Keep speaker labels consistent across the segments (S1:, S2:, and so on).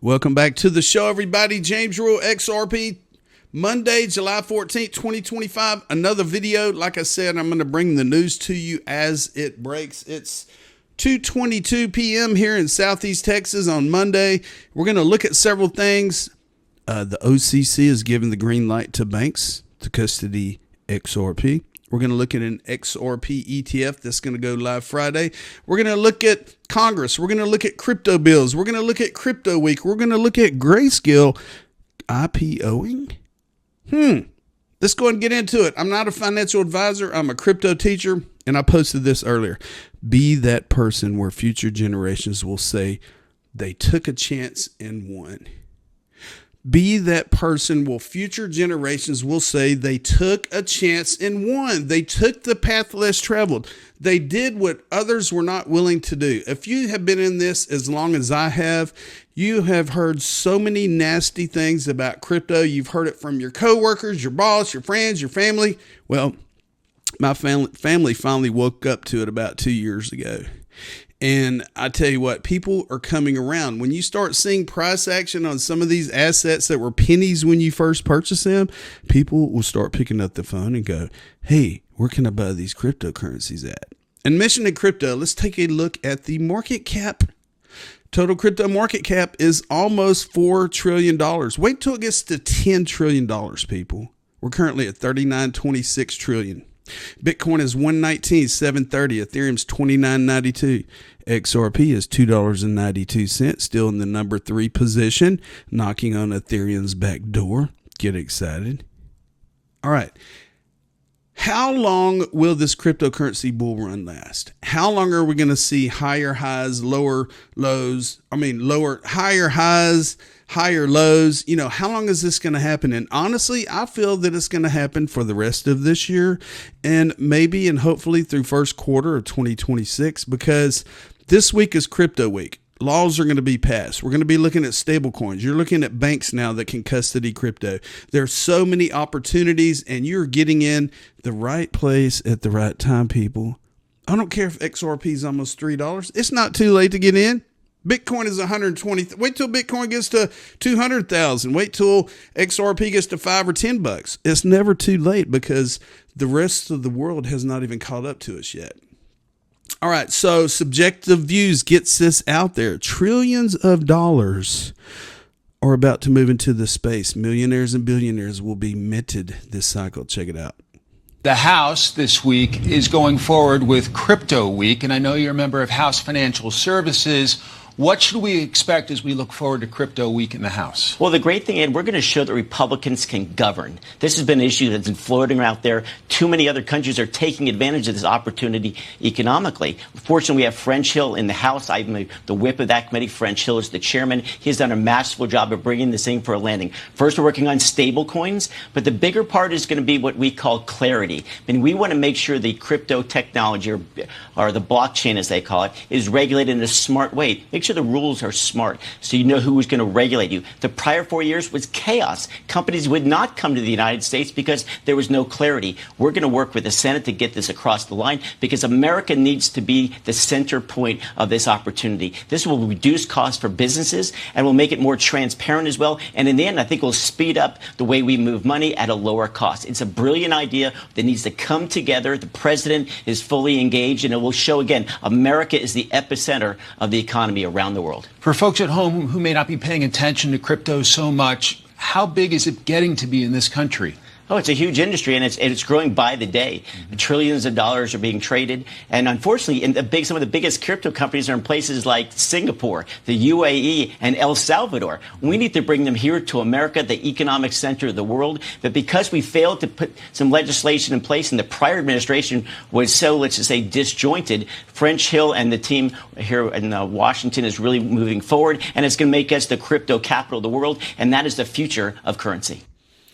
S1: Welcome back to the show, everybody. James Rule, XRP, Monday, July 14th, 2025. Another video. Like I said, I'm going to bring the news to you as it breaks. It's 2:22 p.m. here in Southeast Texas on Monday. We're going to look at several things. The OCC has given the green light to banks to custody XRP. We're going to look at an XRP ETF that's going to go live Friday. We're going to look at Congress. We're going to look at crypto bills. We're going to look at Crypto Week. We're going to look at Grayscale IPOing. Let's go and get into it. I'm not a financial advisor. I'm a crypto teacher, and I posted this earlier. Be that person where future generations will say they took a chance and won. Be that person where future generations will say they took a chance and won. They took the path less traveled. They did what others were not willing to do. If you have been in this as long as I have, you have heard so many nasty things about crypto. You've heard it from your coworkers, your boss, your friends, your family. Well, my family finally woke up to it about 2 years ago. And I tell you what, people are coming around. When you start seeing price action on some of these assets that were pennies when you first purchased them, people will start picking up the phone and go, hey, where can I buy these cryptocurrencies at? And Mission in Crypto, let's take a look at the market cap. Total crypto market cap is almost $4 trillion. Wait till it gets to $10 trillion, people. We're currently at $39.26 trillion. Bitcoin is $119,730. Ethereum's $29.92. XRP is $2.92, still in the number 3 position, knocking on Ethereum's back door. Get excited. All right. How long will this cryptocurrency bull run last? How long are we going to see higher highs, lower lows? Higher highs, higher lows. How long is this going to happen? And honestly, I feel that it's going to happen for the rest of this year and maybe and hopefully through first quarter of 2026, because this week is Crypto Week. Laws are going to be passed. We're going to be looking at stable coins. You're looking at banks now that can custody crypto. There's so many opportunities, and you're getting in the right place at the right time, people. I don't care if XRP is almost $3. It's not too late to get in. Bitcoin is 120. Wait till Bitcoin gets to 200,000. Wait till XRP gets to $5 or $10. It's never too late because the rest of the world has not even caught up to us yet. All right, so Subjective Views gets this out there. Trillions of dollars are about to move into the space. Millionaires and billionaires will be minted this cycle. Check it out.
S2: The House this week is going forward with Crypto Week, and I know you're a member of House Financial Services. What should we expect as we look forward to Crypto Week in the House?
S3: Well, the great thing is we're going to show that Republicans can govern. This has been an issue that's been floating out there. Too many other countries are taking advantage of this opportunity economically. Fortunately, we have French Hill in the House. I'm the whip of that committee. French Hill is the chairman. He's done a masterful job of bringing this in for a landing. First, we're working on stable coins, but the bigger part is going to be what we call clarity. I mean, we want to make sure the crypto technology, or the blockchain as they call it, is regulated in a smart way. Make sure the rules are smart so you know who is going to regulate you. The prior 4 years was chaos. Companies would not come to the United States because there was no clarity. We're going to work with the Senate to get this across the line because America needs to be the center point of this opportunity. This will reduce costs for businesses and will make it more transparent as well. And in the end, I think will speed up the way we move money at a lower cost. It's a brilliant idea that needs to come together. The president is fully engaged, and it will show again, America is the epicenter of the economy around the world.
S2: For folks at home who may not be paying attention to crypto so much, how big is it getting to be in this country?
S3: Oh, it's a huge industry, and it's growing by the day. Trillions of dollars are being traded, and unfortunately, some of the biggest crypto companies are in places like Singapore, the UAE, and El Salvador. We need to bring them here to America, the economic center of the world. But because we failed to put some legislation in place, and the prior administration was so, let's just say, disjointed, French Hill and the team here in Washington is really moving forward, and it's going to make us the crypto capital of the world, and that is the future of currency.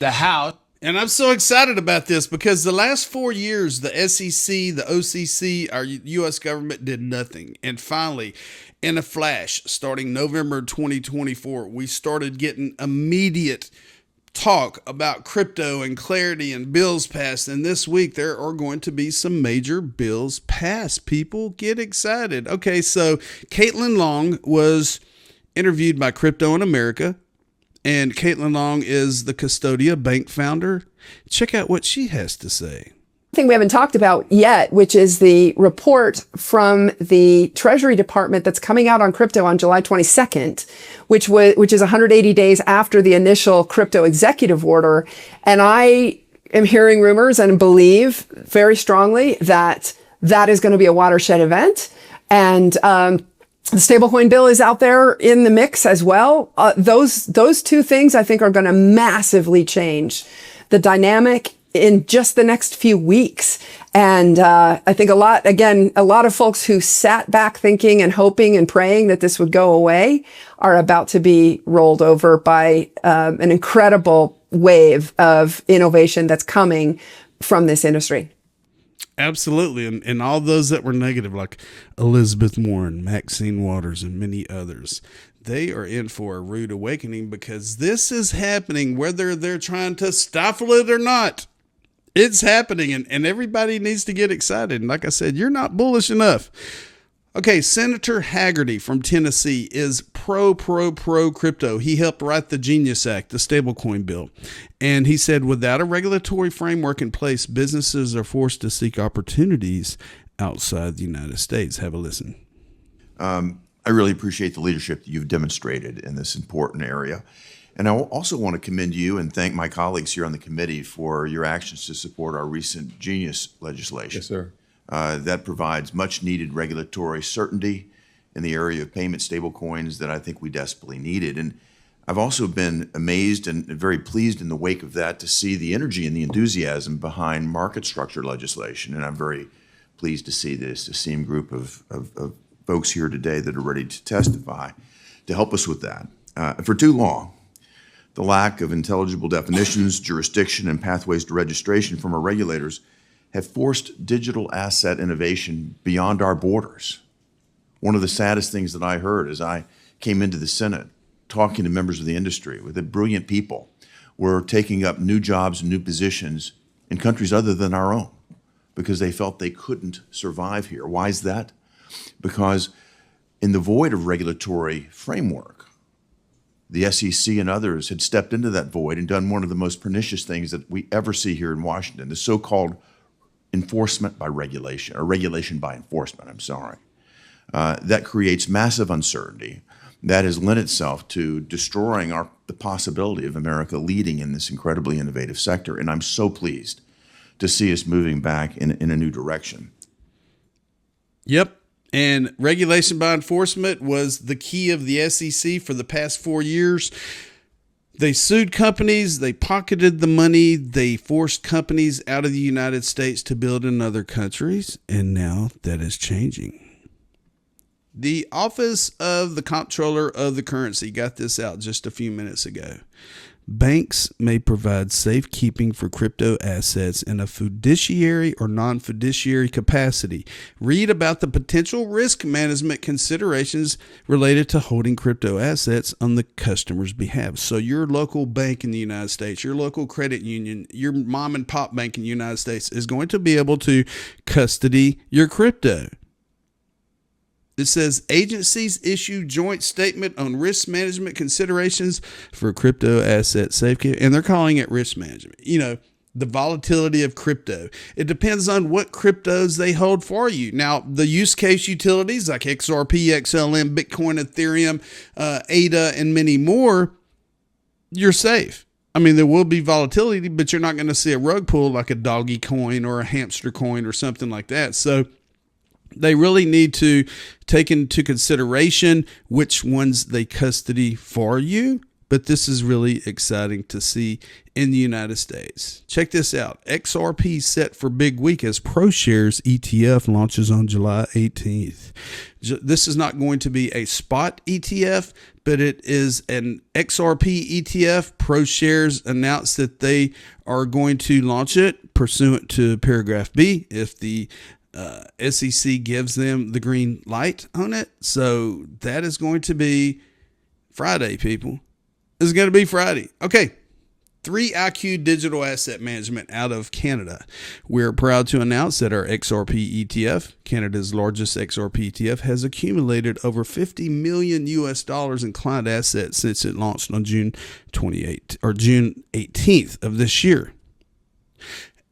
S2: The House.
S1: And I'm so excited about this because the last 4 years, the SEC, the OCC, our U.S. government did nothing. And finally, in a flash, starting November 2024, we started getting immediate talk about crypto and clarity and bills passed. And this week, there are going to be some major bills passed. People get excited. Okay, so Caitlyn Long was interviewed by Crypto in America. And Caitlyn Long is the Custodia Bank founder. Check out what she has to say.
S4: Thing we haven't talked about yet, which is the report from the Treasury Department that's coming out on crypto on July 22nd, which is 180 days after the initial crypto executive order. And I am hearing rumors and believe very strongly that that is going to be a watershed event. And the stablecoin bill is out there in the mix as well. Those two things I think are going to massively change the dynamic in just the next few weeks. And I think a lot of folks who sat back thinking and hoping and praying that this would go away are about to be rolled over by an incredible wave of innovation that's coming from this industry.
S1: Absolutely. And all those that were negative, like Elizabeth Warren, Maxine Waters, and many others, they are in for a rude awakening because this is happening whether they're trying to stifle it or not. It's happening, and everybody needs to get excited. And like I said, you're not bullish enough. Okay, Senator Hagerty from Tennessee is pro crypto. He helped write the Genius Act, the stablecoin bill. And he said, without a regulatory framework in place, businesses are forced to seek opportunities outside the United States. Have a listen.
S5: I really appreciate the leadership that you've demonstrated in this important area. And I also want to commend you and thank my colleagues here on the committee for your actions to support our recent Genius legislation.
S6: Yes, sir.
S5: That provides much needed regulatory certainty in the area of payment stablecoins that I think we desperately needed. And I've also been amazed and very pleased in the wake of that to see the energy and the enthusiasm behind market structure legislation. And I'm very pleased to see this esteemed group of folks here today that are ready to testify to help us with that. For too long, the lack of intelligible definitions, jurisdiction, and pathways to registration from our regulators have forced digital asset innovation beyond our borders. One of the saddest things that I heard as I came into the Senate, talking to members of the industry, with the brilliant people, were taking up new jobs and new positions in countries other than our own because they felt they couldn't survive here. Why is that? Because in the void of regulatory framework, the SEC and others had stepped into that void and done one of the most pernicious things that we ever see here in Washington, the so-called enforcement by regulation, or regulation by enforcement, I'm sorry. That creates massive uncertainty that has lent itself to destroying the possibility of America leading in this incredibly innovative sector. And I'm so pleased to see us moving back in a new direction.
S1: Yep. And regulation by enforcement was the key of the SEC for the past 4 years. They sued companies, they pocketed the money, they forced companies out of the United States to build in other countries, and now that is changing. The Office of the Comptroller of the Currency got this out just a few minutes ago. Banks may provide safekeeping for crypto assets in a fiduciary or non-fiduciary capacity. Read about the potential risk management considerations related to holding crypto assets on the customer's behalf. So your local bank in the United States, your local credit union, your mom and pop bank in the United States is going to be able to custody your crypto. It says agencies issue joint statement on risk management considerations for crypto asset safekeeping, and they're calling it risk management. You know, the volatility of crypto. It depends on what cryptos they hold for you. Now, the use case utilities like XRP, XLM, Bitcoin, Ethereum, ADA, and many more, you're safe. I mean, there will be volatility, but you're not going to see a rug pull like a doggy coin or a hamster coin or something like that. So they really need to take into consideration which ones they custody for you. But this is really exciting to see in the United States. Check this out. XRP set for big week as ProShares ETF launches on July 18th. This is not going to be a spot ETF, but it is an XRP ETF. ProShares announced that they are going to launch it pursuant to paragraph B if the SEC gives them the green light on it. So that is going to be Friday, people. This is going to be Friday. Okay. 3iQ Digital Asset Management out of Canada. We're proud to announce that our XRP ETF, Canada's largest XRP ETF, has accumulated over $50 million in client assets since it launched on June 18th of this year.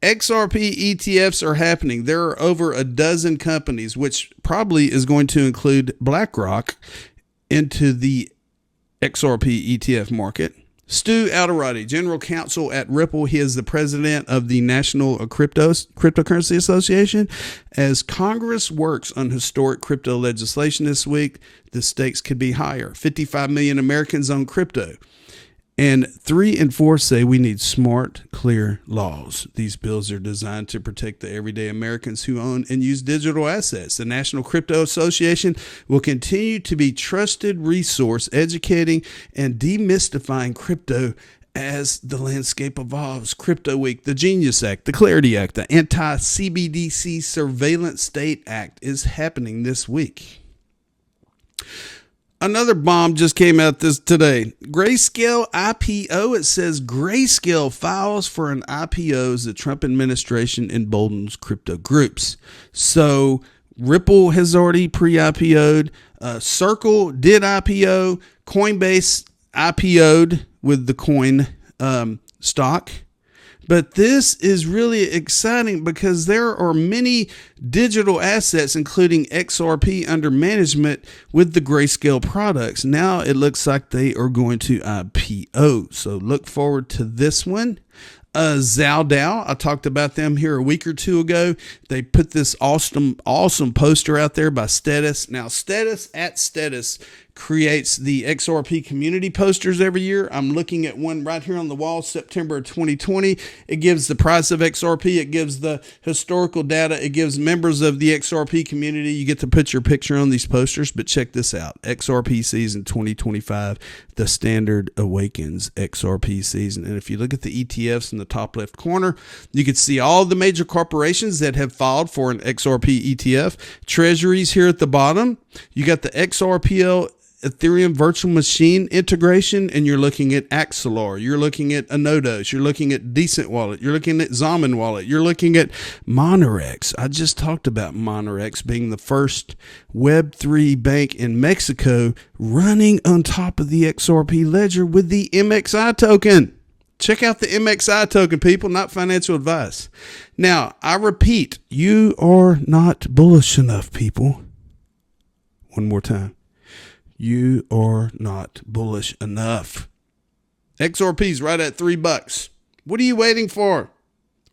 S1: XRP ETFs are happening. There are over a dozen companies, which probably is going to include BlackRock, into the XRP ETF market. Stu Alderati, General Counsel at Ripple. He is the president of the National Cryptocurrency Association. As Congress works on historic crypto legislation this week, the stakes could be higher. 55 million Americans own crypto. And 3 in 4 say we need smart, clear laws. These bills are designed to protect the everyday Americans who own and use digital assets. The National Crypto Association will continue to be a trusted resource, educating and demystifying crypto as the landscape evolves. Crypto Week, the Genius Act, the Clarity Act, the Anti-CBDC Surveillance State Act is happening this week. Another bomb just came out today. Grayscale IPO. It says Grayscale files for an IPO as the Trump administration emboldens crypto groups. So Ripple has already pre-IPO'd. Circle did IPO. Coinbase IPO'd with the coin stock. But this is really exciting because there are many digital assets, including XRP, under management with the Grayscale products. Now it looks like they are going to IPO. So look forward to this one. Zaldao, I talked about them here a week or two ago. They put this awesome poster out there by Status. Now, Status creates the XRP community posters every year. I'm looking at one right here on the wall, September 2020. It gives the price of XRP. It gives the historical data. It gives members of the XRP community. You get to put your picture on these posters, but check this out. XRP season 2025, the standard awakens XRP season. And if you look at the ETFs in the top left corner, you can see all the major corporations that have filed for an XRP ETF. Treasuries here at the bottom. You got the XRPL Ethereum virtual machine integration, and you're looking at Axelar, you're looking at Anodos, you're looking at Decent Wallet, you're looking at Zaman Wallet, you're looking at Monerex. I just talked about Monerex being the first Web3 bank in Mexico running on top of the XRP ledger with the MXI token. Check out the MXI token, people, not financial advice. Now, I repeat, you are not bullish enough, people. One more time. You are not bullish enough. XRP's right at $3. What are you waiting for?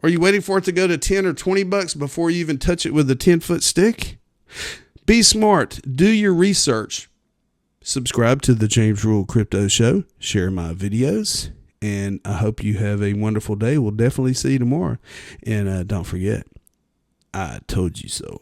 S1: Are you waiting for it to go to 10 or 20 bucks before you even touch it with a 10-foot stick? Be smart. Do your research. Subscribe to the James Rule Crypto Show. Share my videos. And I hope you have a wonderful day. We'll definitely see you tomorrow. And don't forget, I told you so.